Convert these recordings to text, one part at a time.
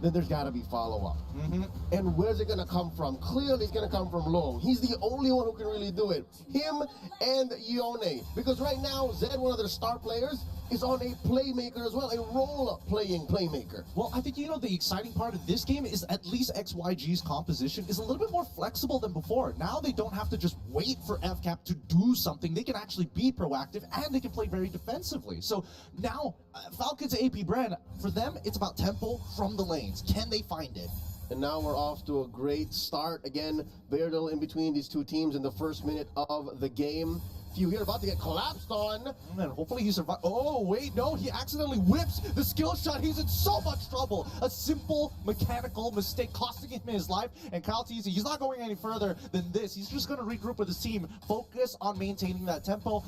then there's got to be follow-up. And where's it going to come from? Clearly, it's going to come from Long. He's the only one who can really do it. Him and Xianyou. Because right now, Zed, one of their star players, is on a playmaker as well, a role-playing playmaker. Well, I think, the exciting part of this game is at least XYG's composition is a little bit more flexible than before. Now they don't have to just wait for FCAP to do something. They can actually be proactive, and they can play very defensively. So now, Falcons Apbren, for them, it's about tempo from the lanes. Can they find it? And now we're off to a great start. Again, very little in between these two teams in the first minute of the game. Few here about to get collapsed on. Man, hopefully he survives. Oh, wait, no, he accidentally whips the skill shot. He's in so much trouble. A simple mechanical mistake costing him his life. And Kyle Teasy, he's not going any further than this. He's just going to regroup with his team, focus on maintaining that tempo.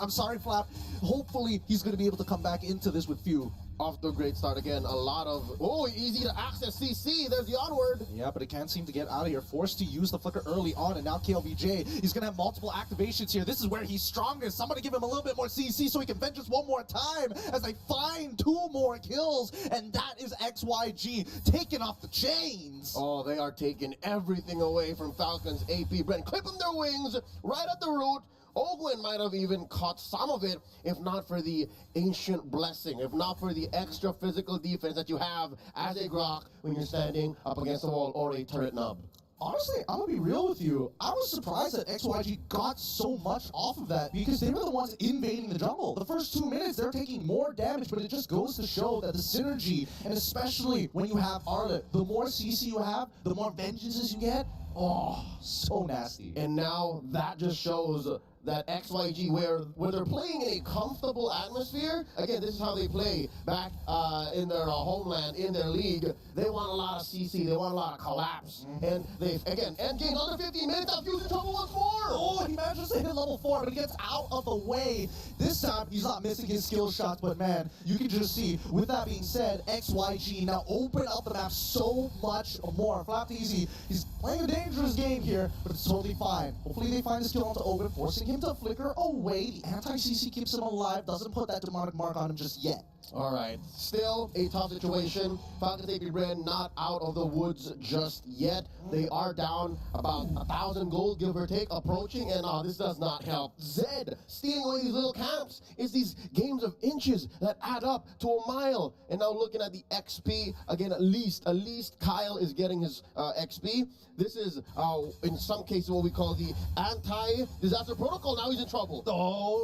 I'm sorry, Flap. Hopefully he's going to be able to come back into this with few. Off to a great start again. A lot of, easy to access CC. There's the onward. Yeah, but it can't seem to get out of here. Forced to use the flicker early on, and now KLVJ, he's going to have multiple activations here. This is where he's strongest. Somebody give him a little bit more CC so he can vengeance one more time as they find 2 more kills, and that is XYG taking off the chains. Oh, they are taking everything away from Falcons Apbren. Clipping their wings right at the root. Ogwin might have even caught some of it if not for the ancient blessing, if not for the extra physical defense that you have as a Grok when you're standing up against a wall or a turret nub. Honestly, I'm gonna be real with you. I was surprised that XYG got so much off of that because they were the ones invading the jungle. The first 2 minutes, they're taking more damage, but it just goes to show that the synergy, and especially when you have Arlet, the more CC you have, the more vengeances you get. Oh, so nasty. And now that just shows that XYG, where they're playing in a comfortable atmosphere, again, this is how they play back in their homeland, in their league. They want a lot of CC, they want a lot of collapse. And they've, again, endgame under 15 minutes, I'm using trouble once more. Oh, he manages to hit level 4, but he gets out of the way. This time, he's not missing his skill shots, but man, you can just see, with that being said, XYG now open up the map so much more. Flap Easy, he's playing a dangerous game here, but it's totally fine. Hopefully they find the skill onto Open, forcing him to flicker away. The anti-CC keeps him alive, doesn't put that demonic mark on him just yet. All right, still a tough situation. Falcons Apbren not out of the woods just yet. They are down about 1,000 gold, give or take, approaching, and this does not help. Zed stealing away these little camps. It's these games of inches that add up to a mile. And now looking at the XP, again, at least Kyle is getting his XP. This is, in some cases, what we call the anti-disaster protocol. Now he's in trouble.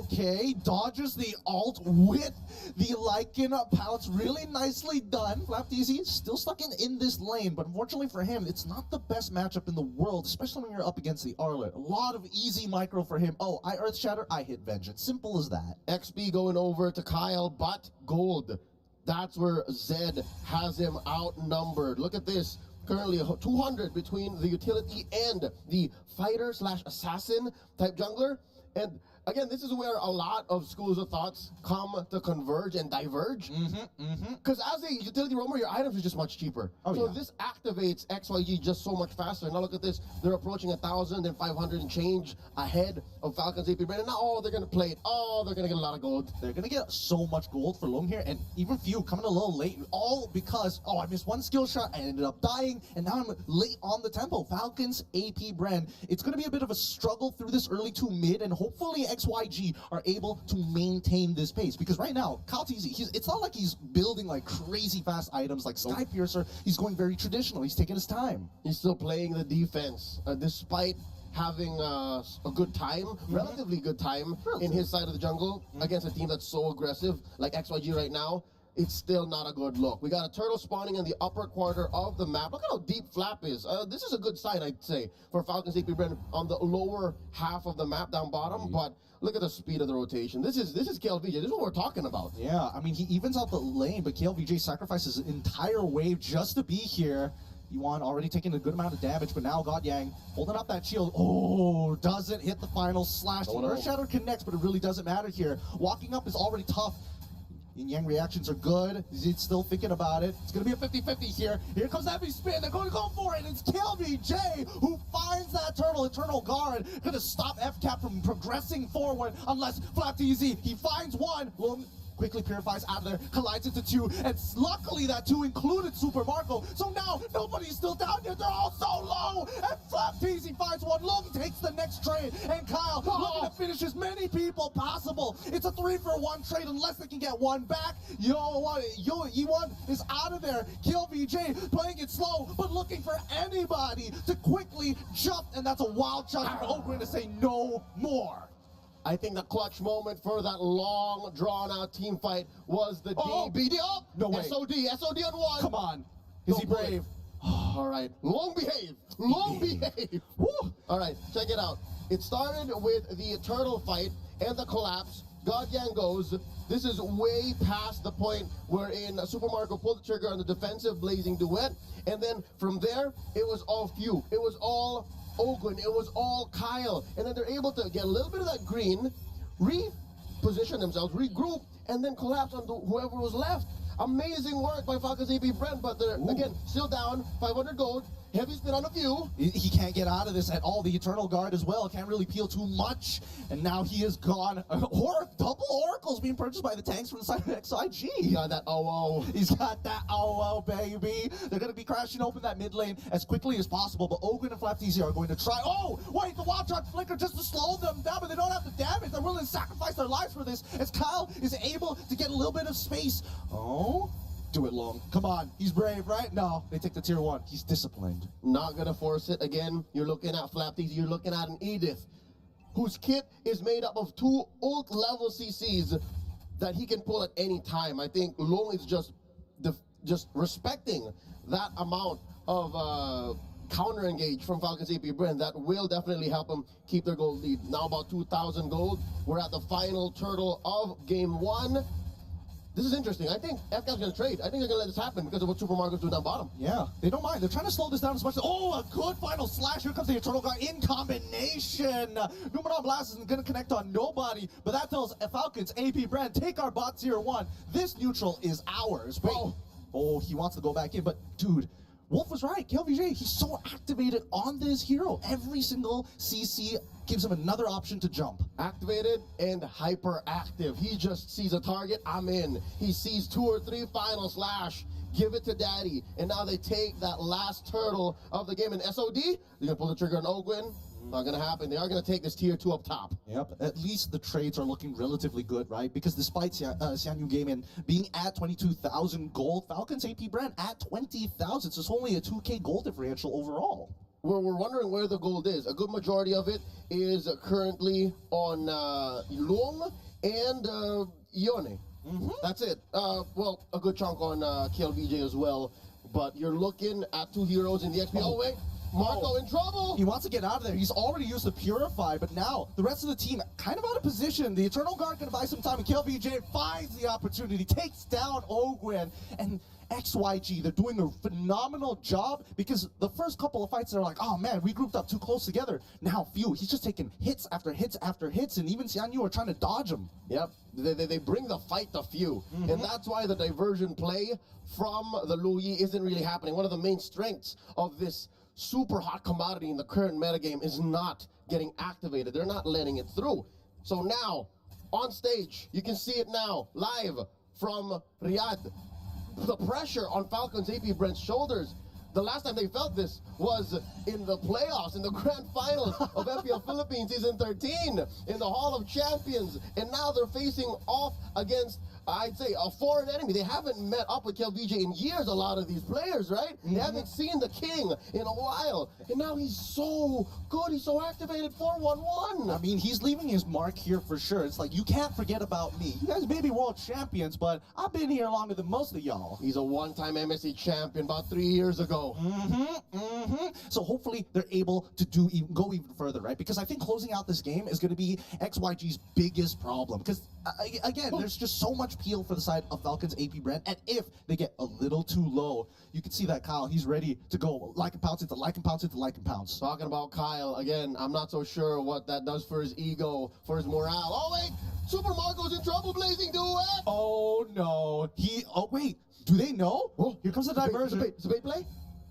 Okay, dodges the alt with the Lycan pounce. Really nicely done. Flap Easy still stuck in this lane, but unfortunately for him, it's not the best matchup in the world, especially when you're up against the Arlet. A lot of easy micro for him. Oh, I Earth Shatter, I hit Vengeance. Simple as that. XP going over to Kyle, but gold. That's where Zed has him outnumbered. Look at this. Currently 200 between the utility and the fighter/assassin type jungler. And again, this is where a lot of schools of thoughts come to converge and diverge. Because as a utility roamer, your items are just much cheaper. So this activates XYG just so much faster. Now look at this. They're approaching 1,000 and 500 and change ahead of Falcons Apbren. And now, they're going to play it. They're going to get a lot of gold. They're going to get so much gold for Long here, and even few coming a little late. All because, I missed one skill shot. I ended up dying, and now I'm late on the tempo. Falcons Apbren. It's going to be a bit of a struggle through this early to mid, and hopefully XYG are able to maintain this pace, because right now, Kyle TZ, it's not like he's building like crazy fast items like Sky Piercer. He's going very traditional. He's taking his time. He's still playing the defense, despite having a good time, relatively good time in his side of the jungle against a team that's so aggressive like XYG right now. It's still not a good look. We got a turtle spawning in the upper quarter of the map. Look at how deep Flap is. This is a good sign, I'd say, for Falcons Apbren on the lower half of the map down bottom. But look at the speed of the rotation. This is KLVJ. This is what we're talking about. Yeah, I mean, he evens out the lane, but KLVJ sacrifices his entire wave just to be here. Yuan already taking a good amount of damage, but now God Yang holding up that shield. Oh, doesn't hit the final slash. The Earth Shatter connects, but it really doesn't matter here. Walking up is already tough. Yin Yang reactions are good. He's still thinking about it. It's going to be a 50-50 here. Here comes Heavy Spin. They're going to go for it. It's KLVJ who finds that turtle. Eternal Guard going to stop FCAP from progressing forward unless Flap TZ, he finds one. quickly purifies out of there, collides into two, and luckily that two included Super Marco. So now nobody's still down here. They're all so low. And Flapteasy finds one. Lung takes the next trade, and Kyle looking to finish as many people possible. It's a 3-for-1 trade unless they can get one back. E1 is out of there. Kill VJ playing it slow, but looking for anybody to quickly jump, and that's a wild shot for Apbren to say no more. I think the clutch moment for that long, drawn-out team fight was the DBD. Oh, no way. SOD on one. Come on. Is he brave? All right, long behave. Woo. All right, check it out. It started with the turtle fight and the collapse. God Yang goes. This is way past the point wherein Super Marco pulled the trigger on the defensive blazing duet, and then from there, it was all few. It was all Ogwen, it was all Kyle, and then they're able to get a little bit of that green, reposition themselves, regroup, and then collapse on whoever was left. Amazing work by Falcons Apbren, but they're, again, still down, 500 gold, heavy spin on a few. He can't get out of this at all. The Eternal Guard as well, can't really peel too much, and now he is gone. Double Oracles being purchased by the tanks from the side of XIG. He got that OO. He's got that OO, baby. They're going to be crashing open that mid lane as quickly as possible, but Ogwen and Flapteasy are going to try. Oh, wait, the Wild Shot Flicker just to slow them down, but they don't have the damage. They're willing to sacrifice their lives for this as Kyle is able to get a little bit of space. Oh, do it long. Come on, he's brave, right? No, they take the tier 1. He's disciplined. Not gonna force it again. You're looking at Flapteasy, you're looking at an Edith, whose kit is made up of 2 ult level CCs that he can pull at any time. I think Long is just respecting that amount of counter engage from Falcons Apbren. That will definitely help him keep their gold lead. Now about 2,000 gold. We're at the final turtle of game 1. This is interesting. I think FCAP's going to trade. I think they're going to let this happen because of what Super Marco's doing down bottom. Yeah, they don't mind. They're trying to slow this down as much. Oh, a good final slash. Here comes the Eternal Guard in combination. Numeron Blast isn't going to connect on nobody, but that tells Falcons, Apbren, take our bot tier 1. This neutral is ours. Wait. Oh, he wants to go back in, but dude, Wolf was right. KLVJ, he's so activated on this hero. Every single CC gives him another option to jump. Activated and hyperactive. He just sees a target, I'm in. He sees 2 or 3 final slash. Give it to daddy. And now they take that last turtle of the game. And SOD, they're going to pull the trigger on Ogwen. Not going to happen. They are going to take this tier 2 up top. Yep, at least the trades are looking relatively good, right? Because despite Xianyou Gaming being at 22,000 gold, Falcons Apbren at 20,000. So it's only a 2K gold differential overall. We're wondering where the gold is. A good majority of it is currently on Long and Ione. That's it. Well, a good chunk on KLVJ as well. But you're looking at 2 heroes in the XP. Oh, wait. Marco in trouble. He wants to get out of there. He's already used the Purify, but now the rest of the team kind of out of position. The Eternal Guard can buy some time, and KLVJ finds the opportunity, takes down Ogwen, and XYG, they're doing a phenomenal job because the first couple of fights, they're like, oh man, we grouped up too close together. Now, he's just taking hits after hits after hits, and even Xianyou are trying to dodge him. Yep, they bring the fight to few, and that's why the diversion play from the Luyi isn't really happening. One of the main strengths of this super hot commodity in the current metagame is not getting activated. They're not letting it through. So now, on stage, you can see it now, live from Riyadh. The pressure on Falcons Apbren's shoulders. The last time they felt this was in the playoffs, in the grand finals of FPL Philippines Season 13, in the Hall of Champions. And now they're facing off against, I'd say, a foreign enemy. They haven't met up with KLVJ in years, a lot of these players, right? They haven't seen the king in a while. And now he's so good. He's so activated, 4-1-1. I mean, he's leaving his mark here for sure. It's like, you can't forget about me. You guys may be world champions, but I've been here longer than most of y'all. He's a one-time MSC champion about 3 years ago. So hopefully they're able to go even further, right? Because I think closing out this game is going to be XYG's biggest problem. Because, again, there's just so much peel for the side of Falcons Apbren, and if they get a little too low, you can see that Kyle, he's ready to go like and pounce into like and pounce into like and pounce. Talking about Kyle, again, I'm not so sure what that does for his ego, for his morale. Oh, wait, Super Marco's in trouble, blazing duet. Oh, no. Oh, wait, do they know? Oh, here comes the diversion. It's a bait play?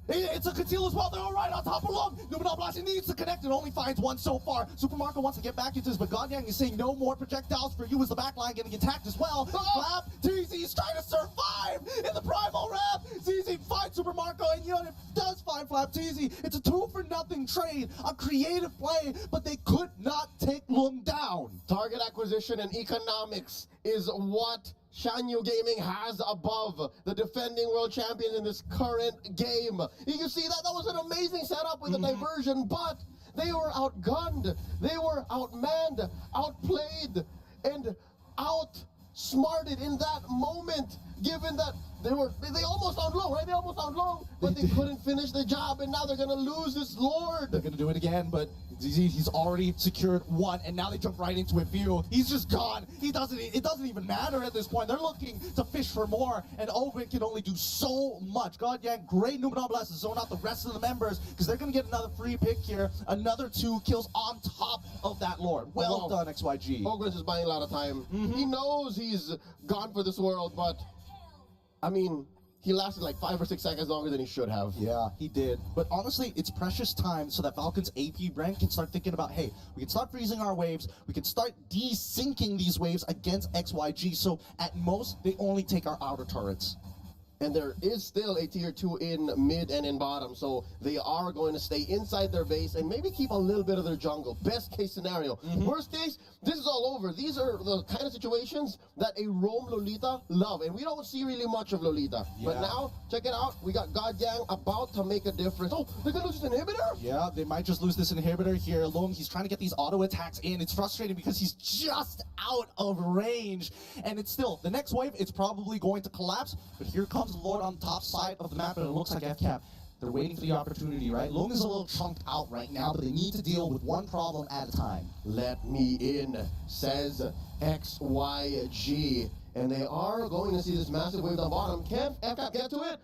It's a conceal as well. They're all right on top of Long. Numenal Blast, he needs to connect and only finds one so far. Super Marco wants to get back into this, but Godyang is saying no more projectiles for you as the backline getting attacked as well. Flap, TZ is trying to survive in the Primal Wrap. ZZ finds Super Marco, and you know, it does find Flap TZ. It's a 2-for-0 trade, a creative play, but they could not take Lung down. Target acquisition and economics is what Xianyou Gaming has above the defending world champions in this current game. You can see that was an amazing setup with a diversion, but they were outgunned, they were outmanned, outplayed, and outsmarted in that moment, given that they almost found Long, right? They almost found Long, but they couldn't finish the job, and now they're gonna lose this Lord. They're gonna do it again, but ZZ, he's already secured one, and now they jump right into it. View, he's just gone. It doesn't even matter at this point. They're looking to fish for more, and Apbren can only do so much. Godyang, great Numenal Blast to zone out the rest of the members, because they're gonna get another free pick here. Another 2 kills on top of that Lord. Well done, XYG. Apbren's just buying a lot of time. He knows he's gone for this world, but I mean, he lasted like 5 or 6 seconds longer than he should have. Yeah, he did. But honestly, it's precious time so that Falcons Apbren can start thinking about, hey, we can start freezing our waves, we can start desyncing these waves against XYG, so at most, they only take our outer turrets. And there is still a tier 2 in mid and in bottom, so they are going to stay inside their base and maybe keep a little bit of their jungle. Best case scenario. Worst case, this is all over. These are the kind of situations that a roam Lolita love, and we don't see really much of Lolita. Yeah. But now, check it out, we got Godyang about to make a difference. Oh, they're gonna lose this inhibitor? Yeah, they might just lose this inhibitor here. Lung, he's trying to get these auto attacks in. It's frustrating because he's just out of range. And it's still, the next wave, it's probably going to collapse. But here comes the Lord on the top side of the map, and it looks like FCAP. They're waiting for the opportunity, right? Lung is a little chunked out right now, but they need to deal with one problem at a time. Let me in, says XYG. And they are going to see this massive wave on bottom. Can FCAP get to it?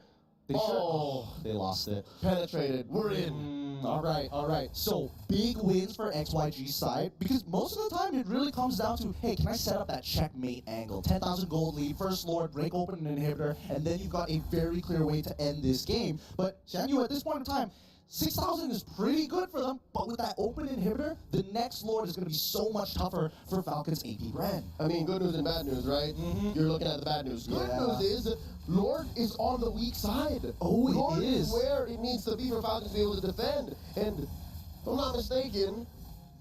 They they lost it. Penetrated. We're in. All right. So, big wins for XYG's side, because most of the time it really comes down to, hey, can I set up that checkmate angle? 10,000 gold lead, first Lord, break open an inhibitor, and then you've got a very clear way to end this game. But Xianyou, at this point in time, 6,000 is pretty good for them, but with that open inhibitor, the next Lord is going to be so much tougher for Falcons Apbren. I mean, good news and bad news, right? You're looking at the bad news. Good news is Lord is on the weak side. Oh, Lord it is where it needs to be for Falcons to be able to defend. And if I'm not mistaken,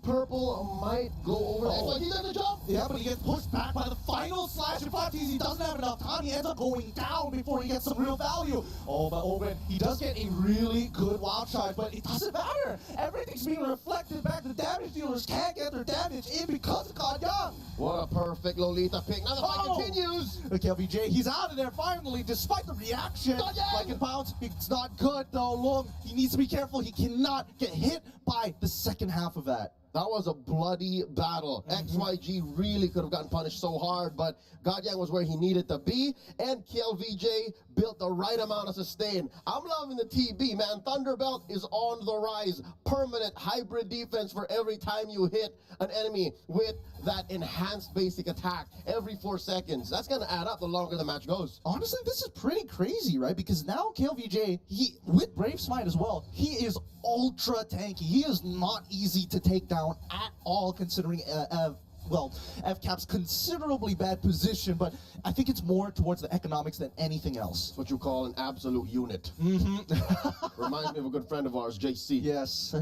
Purple might go over that. Like, he does the jump. Yeah, but he gets pushed back by the final slash and 5 He doesn't have enough time. He ends up going down before he gets some real value. Oh, but Apbren, he does get a really good wild shot, but it doesn't matter. Everything's being reflected back. The damage dealers can't get their damage in because of Godyang. What a perfect Lolita pick. Now the fight continues. Okay, LVJ, he's out of there finally, despite the reaction. Like it bounced. It's not good though. Long, he needs to be careful. He cannot get hit by the second half of that. That was a bloody battle. XYG really could have gotten punished so hard, but Godyang was where he needed to be, and KLVJ built the right amount of sustain. I'm loving the TB, man. Thunderbelt is on the rise. Permanent hybrid defense for every time you hit an enemy with that enhanced basic attack every 4 seconds. That's going to add up the longer the match goes. Honestly, this is pretty crazy, right? Because now KLVJ, with Brave Smite as well, he is ultra tanky. He is not easy to take down at all, considering FCAP's considerably bad position, but I think it's more towards the economics than anything else. It's what you call an absolute unit. Reminds me of a good friend of ours, JC. Yes,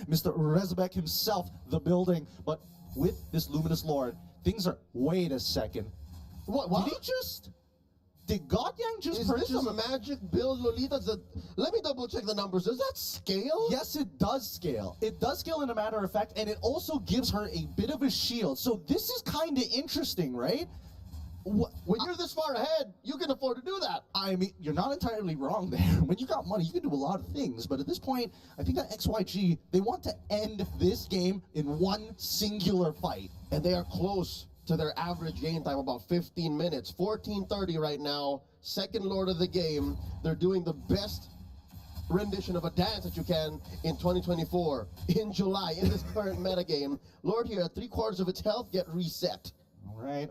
Mr. Rezebek himself, the building. But with this Luminous Lord, things are, wait a second. What? Did Godyang just purchase? Is this a magic build, Lolita? Let me double check the numbers. Does that scale? Yes, it does scale. It does scale in a matter of fact, and it also gives her a bit of a shield. So this is kind of interesting, right? When you're this far ahead, you can afford to do that. I mean, you're not entirely wrong there. When you got money, you can do a lot of things. But at this point, I think that XYG, they want to end this game in one singular fight. And they are close to their average game time, about 15 minutes. 14:30 right now, second Lord of the game. They're doing the best rendition of a dance that you can in 2024, in July, in this current metagame. Lord here, at 3/4 of its health, get reset.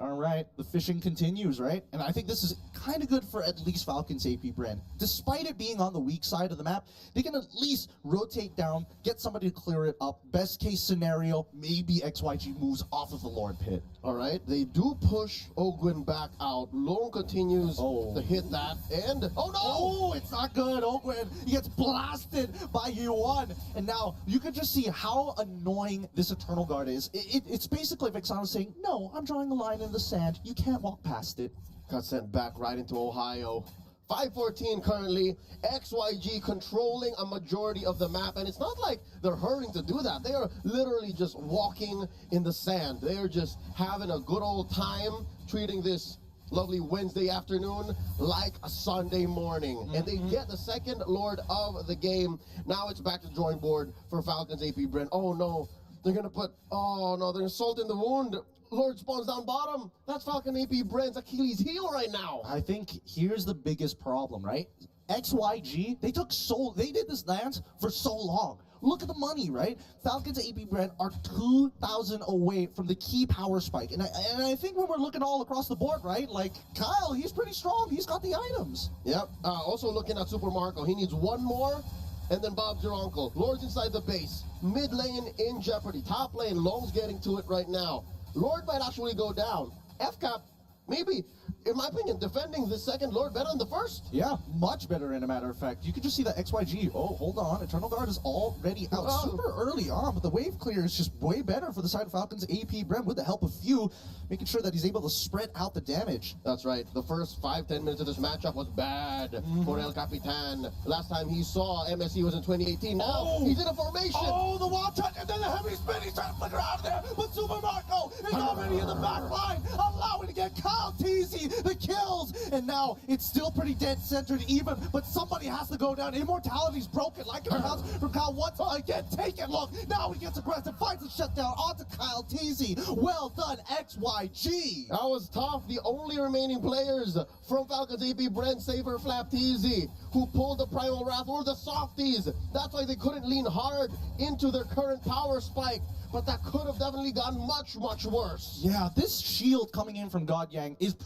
All right. The fishing continues, right? And I think this is kind of good for at least Falcons Apbren. Despite it being on the weak side of the map, they can at least rotate down, get somebody to clear it up. Best case scenario, maybe XYG moves off of the Lord Pit. All right, they do push Ogwin back out. Lone continues to hit that, and oh no! Oh, it's not good. Ogwin, he gets blasted by Xianyou. And now you can just see how annoying this Eternal Guard is. It's basically Vexana saying, no, I'm drawing a line in the sand. You can't walk past it. Got sent back right into Ohio. 5:14 currently. XYG controlling a majority of the map, and it's not like they're hurrying to do that. They are literally just walking in the sand. They are just having a good old time, treating this lovely Wednesday afternoon like a Sunday morning. And they get the second Lord of the game. Now it's back to drawing board for Falcons Apbren. Oh no, they're gonna put, oh no, they're salt in the wound. Lord spawns down bottom. That's Falcon Apbren's Achilles heel right now. I think here's the biggest problem, right? XYG, they did this dance for so long. Look at the money, right? Falcons Apbren are 2,000 away from the key power spike. And I think when we're looking all across the board, right? Like, Kyle, he's pretty strong. He's got the items. Yep. Also looking at Super Marco. He needs one more, and then Bob's your uncle. Lord's inside the base. Mid lane in jeopardy. Top lane, Long's getting to it right now. Lord might actually go down. FCAP, maybe, in my opinion, defending the second Lord better than the first. Yeah, much better, in a matter of fact. You can just see that XYG, oh, hold on, Eternal Guard is already out super early on, but the wave clear is just way better for the side of Falcons Apbren with the help of Few, making sure that he's able to spread out the damage. That's right. The first 5-10 minutes of this matchup was bad for El Capitan. Last time he saw MSC was in 2018. Now he's in a formation. Oh, the wall touch, and then the heavy spin. He's trying to flicker out of there, but Super Marco is already in the back line, allowing to get Kyle Teasy the kills. And now it's still pretty dead-centered even, but somebody has to go down. Immortality's broken, like it comes from Kyle once again. Take it, look. Now he gets aggressive, finds a shutdown onto Kyle Teasy. Well done, XYG. That was tough. The only remaining players from Falcons Apbren, Saber, Flap, Teasy, who pulled the Primal Wrath, were the softies. That's why they couldn't lean hard into their current power spike. But that could have definitely gotten much, much worse. Yeah, this shield coming in from God Yang is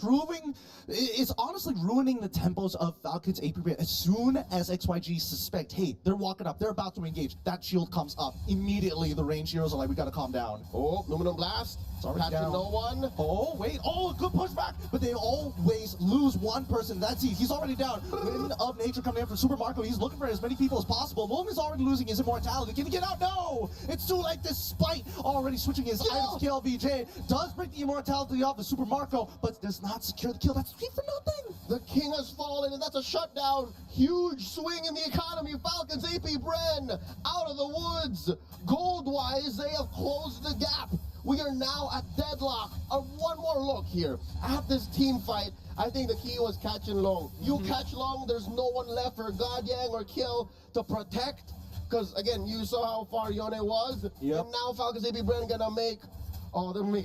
honestly ruining the tempos of Falcons Apbren. As soon as XYG suspect, hey, they're walking up, they're about to engage, that shield comes up. Immediately, the range heroes are like, we gotta calm down. Oh, Luminum Blast. Catching no one. Oh, wait. Oh, good pushback. But they always lose one person. That's it. He's already down. Wind of Nature coming in from Super Marco. He's looking for as many people as possible. Loam is already losing his immortality. Can he get out? No! It's too late, despite already switching his items. KLVJ does break the immortality off of Super Marco, but does not secure the kill. That's 3 for nothing. The king has fallen, and that's a shutdown. Huge swing in the economy. Falcons Apbren out of the woods. Gold-wise, they have closed the gap. We are now at deadlock. One more look here at this team fight. I think the key was catching Long. You catch Long, there's no one left for God Yang or Kill to protect. Because, again, you saw how far Yone was. Yep. And now Falcons Apbren gonna make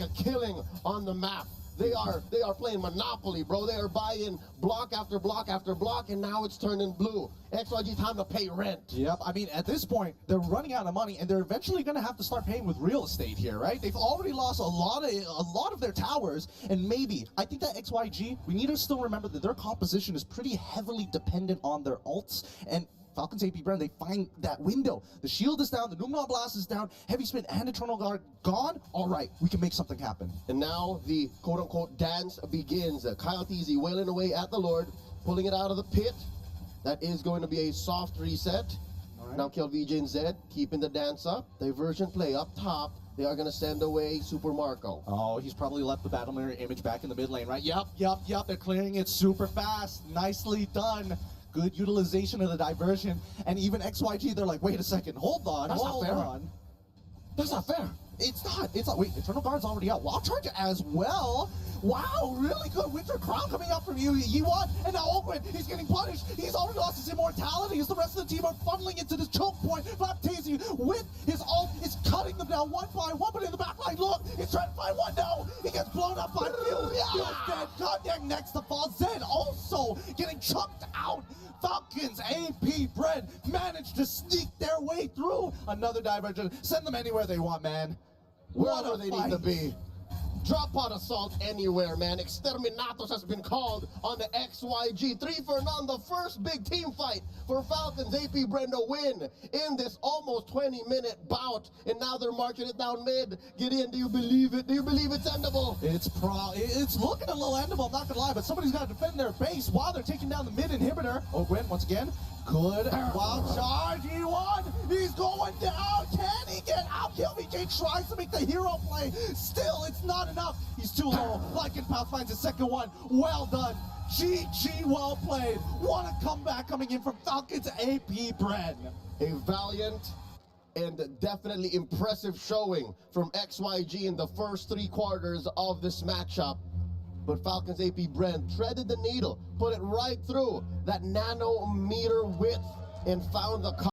a killing on the map. They are playing Monopoly, bro. They are buying block after block after block, and now it's turning blue. XYG, time to pay rent. Yep, I mean, at this point, they're running out of money, and they're eventually going to have to start paying with real estate here, right? They've already lost a lot of their towers, and maybe, I think that XYG, we need to still remember that their composition is pretty heavily dependent on their ults, and Falcons Apbren, they find that window. The shield is down, the Numenor Blast is down, Heavy Spin and Eternal Guard gone. All right, we can make something happen. And now the quote-unquote dance begins. Kyle Teasy wailing away at the Lord, pulling it out of the pit. That is going to be a soft reset. Right. Now KLVJ and Zed keeping the dance up. Diversion play up top. They are going to send away Super Marco. Oh, he's probably left the Battle Mirror image back in the mid lane, right? Yep. They're clearing it super fast. Nicely done. Good utilization of the diversion, and even XYG, they're like, wait a second, hold on. That's not fair. That's not fair. It's not. Wait, Eternal Guard's already out. Wild Charge as well. Wow, really good Winter Crown coming up from you, Xianyou, and now Ogwin, he's getting punished. He's already lost his immortality as the rest of the team are funneling into this choke point. Flaptazy with his ult is cutting them down one by one, but in the back line, look, he's trying to find one. No, he gets blown up by Few. Few's dead. Godang next to fall. Zed also getting chucked out. Falcons Apbren managed to sneak their way through. Another diversion. Send them anywhere they want, man. Wherever they need to be. Drop pod assault anywhere, man. Exterminatos has been called on the XYG. 3 for none, the first big team fight for Falcons. Apbren to win in this almost 20-minute bout. And now they're marching it down mid. Gideon, do you believe it? Do you believe it's endable? It's looking a little endable, I'm not gonna lie, but somebody's got to defend their base while they're taking down the mid inhibitor. Oh, Gwen, once again. Good wild charge. He won. He's going down. Can he get out? KillVJ tries to make the hero play. Still, it's not enough. He's too low. Lycanpow finds his second one. Well done. GG, well played. What a comeback coming in from Falcons Apbren. A valiant and definitely impressive showing from XYG in the first 3 quarters of this matchup. But Falcons Apbren threaded the needle, put it right through that nanometer width, and found the